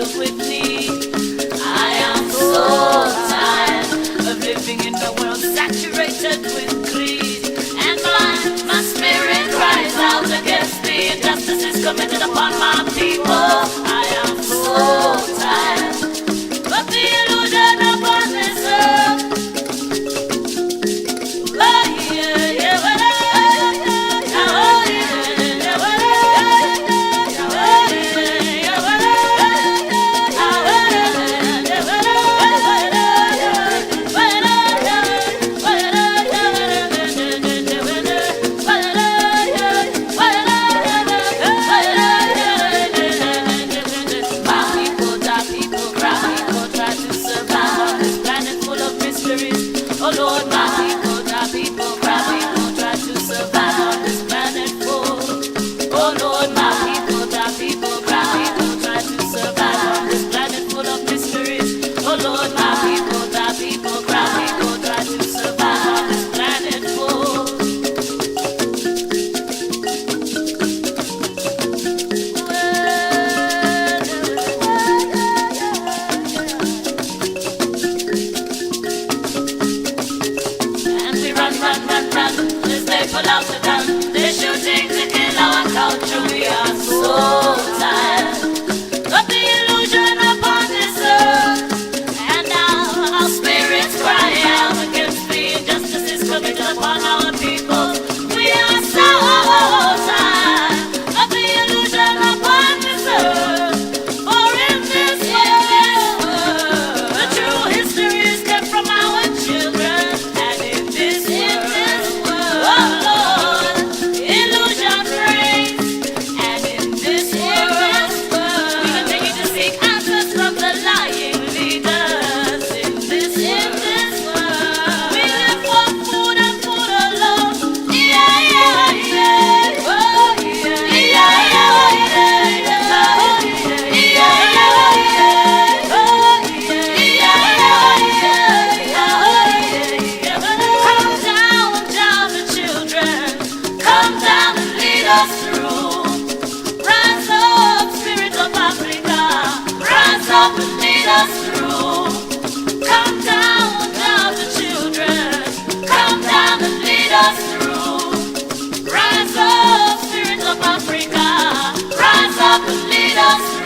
live with me. I am so tired of living in a world saturated with greed, and my spirit cries out against the injustices committed upon my people. I am so tired of the illusion upon this earth. Oh yeah, yeah, oh Lord, my people, try to survive on this planet full. Oh Lord, my people, try to survive on this planet full of mysteries. Oh Lord, my people, try to survive on this planet full. They pull out the gun, they're shooting to kill our culture. We are so tired of the illusion upon this earth, and now our spirits cry out against the injustices committed upon our people. We are so tired of the illusion upon this earth, for in this world the true history is kept from our children, and in this world, oh Lord, illusion reigns, and in this world we continue to seek answers from the lying leaders. In this world we live for food and food alone. Yeah, yeah, yeah. Oh, yeah, yeah, yeah, yeah. Oh, yeah, yeah, yeah. Oh, yeah, yeah, yeah. Come down, Java children. Come down and lead us through. Rise up, Spirit of Africa. Rise up and lead us through. Come down, Java children. Come down and lead us through. Rise up, Spirit of Africa. Rise up and lead us through.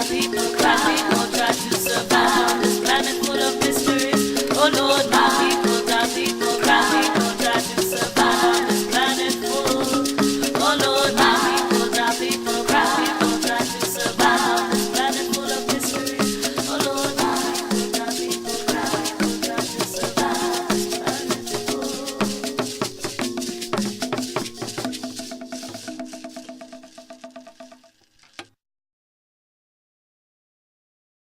People try to survive on this planet full of mysteries. Oh Lord, my